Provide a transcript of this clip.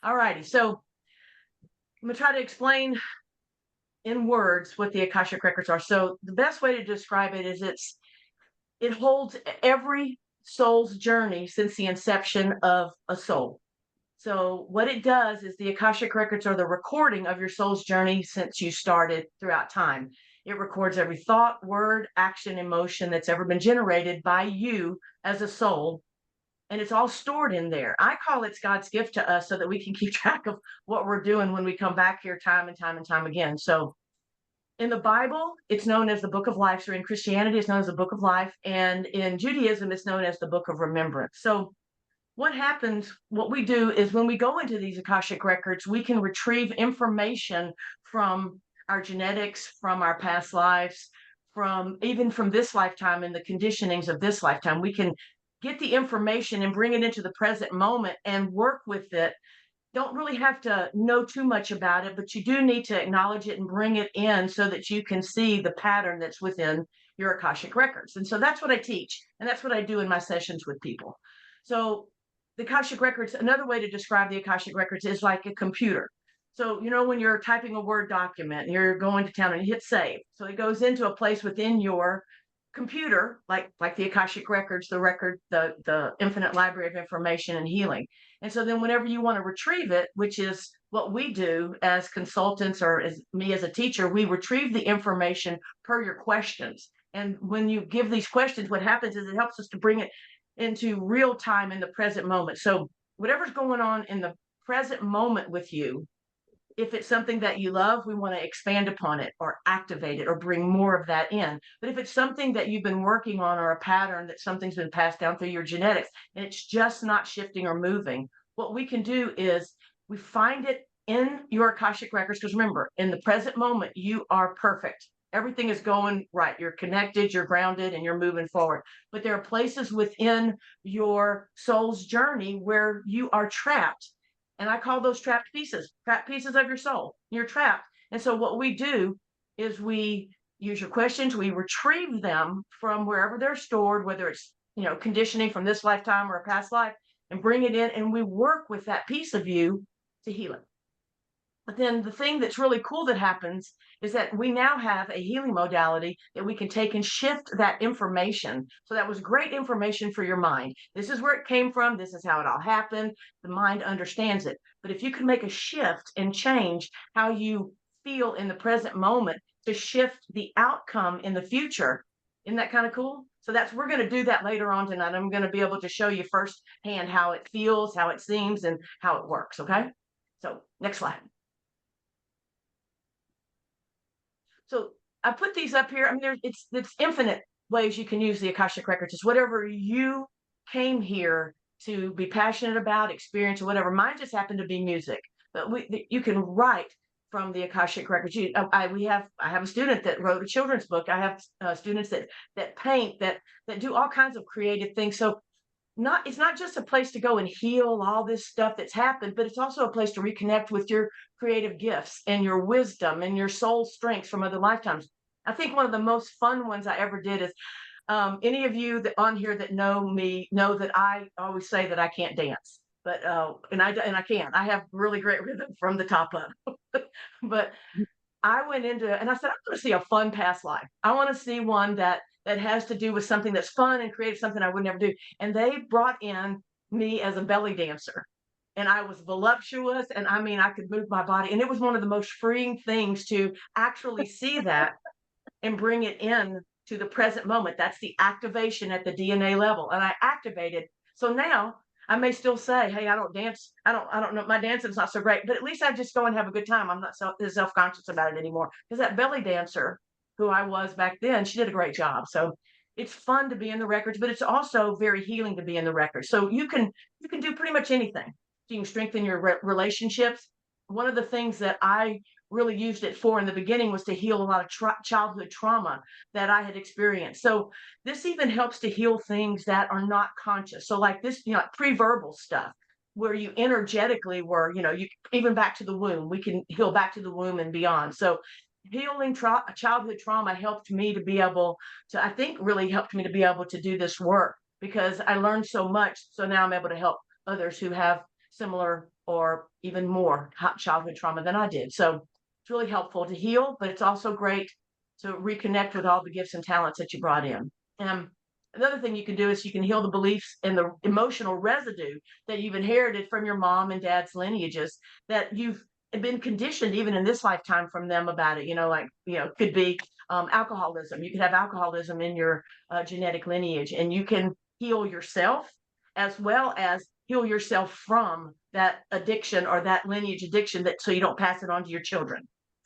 All righty. So I'm going to try to explain in words what the Akashic Records are. So the best way to describe it is it holds every soul's journey since the inception of a soul. So what it does is the Akashic Records are the recording of your soul's journey since you started throughout time. It records every thought, word, action, emotion that's ever been generated by you as a soul. And it's all stored in there. I call it God's gift to us so that we can keep track of what we're doing when we come back here time and time and time again. So in the Bible, it's known as the Book of Life. So in Christianity, it's known as the Book of Life. And in Judaism, it's known as the Book of Remembrance. So what happens, what we do is when we go into these Akashic Records, we can retrieve information from our genetics, from our past lives, even from this lifetime and the conditionings of this lifetime. We can get the information and bring it into the present moment and work with it. Don't really have to know too much about it, but you do need to acknowledge it and bring it in so that you can see the pattern that's within your Akashic Records. And so that's what I teach, and that's what I do in my sessions with people. So the Akashic Records, another way to describe the Akashic Records is like a computer. So, when you're typing a Word document and you're going to town and you hit save. So it goes into a place within your computer, like the Akashic Records, the infinite library of information and healing. And so then whenever you want to retrieve it, which is what we do as consultants or as me as a teacher, we retrieve the information per your questions. And when you give these questions, what happens is it helps us to bring it into real time in the present moment. So whatever's going on in the present moment with you, if it's something that you love, we want to expand upon it or activate it or bring more of that in. But if it's something that you've been working on or a pattern that something's been passed down through your genetics and it's just not shifting or moving, what we can do is we find it in your Akashic Records. Because remember, in the present moment, you are perfect. Everything is going right. You're connected, you're grounded, and you're moving forward. But there are places within your soul's journey where you are trapped. And I call those trapped pieces of your soul. You're trapped. And so what we do is we use your questions, we retrieve them from wherever they're stored, whether it's, conditioning from this lifetime or a past life, and bring it in, and we work with that piece of you to heal it. But then the thing that's really cool that happens is that we now have a healing modality that we can take and shift that information. So that was great information for your mind. This is where it came from. This is how it all happened. The mind understands it. But if you can make a shift and change how you feel in the present moment to shift the outcome in the future, isn't that kind of cool? So we're going to do that later on tonight. I'm going to be able to show you firsthand how it feels, how it seems, and how it works. Okay. So next slide. So I put these up here. I mean, it's infinite ways you can use the Akashic Records. It's whatever you came here to be passionate about, experience, or whatever. Mine just happened to be music, but you can write from the Akashic Records. I have a student that wrote a children's book. I have students that paint, that do all kinds of creative things. So it's not just a place to go and heal all this stuff that's happened, but it's also a place to reconnect with your creative gifts and your wisdom and your soul strengths from other lifetimes. I think one of the most fun ones I ever did is any of you that on here that know me know that I always say that I can't dance, but and I can. I have really great rhythm from the top up. But I went into and I said, I'm going to see a fun past life. I want to see one that has to do with something that's fun and creative, something I would never do. And they brought in me as a belly dancer. And I was voluptuous, and I mean, I could move my body. And it was one of the most freeing things to actually see that and bring it in to the present moment. That's the activation at the DNA level. And I activated. So now I may still say, hey, I don't dance. I don't know. My dancing's not so great, but at least I just go and have a good time. I'm not self-conscious about it anymore. Because that belly dancer who I was back then, she did a great job. So it's fun to be in the records, but it's also very healing to be in the records. So you can do pretty much anything. You can strengthen your relationships. One of the things that I really used it for in the beginning was to heal a lot of childhood trauma that I had experienced. So this even helps to heal things that are not conscious. So like this, like pre-verbal stuff where you energetically were, you even back to the womb, we can heal back to the womb and beyond. So healing childhood trauma helped me to be able to, I think really helped me to be able to do this work because I learned so much. So now I'm able to help others who have similar or even more childhood trauma than I did. So it's really helpful to heal, but it's also great to reconnect with all the gifts and talents that you brought in. Another thing you can do is you can heal the beliefs and the emotional residue that you've inherited from your mom and dad's lineages that you've been conditioned even in this lifetime from them about it. Like, could be alcoholism. You could have alcoholism in your genetic lineage, and you can heal yourself as well as heal yourself from that addiction or that lineage addiction, that so you don't pass it on to your children.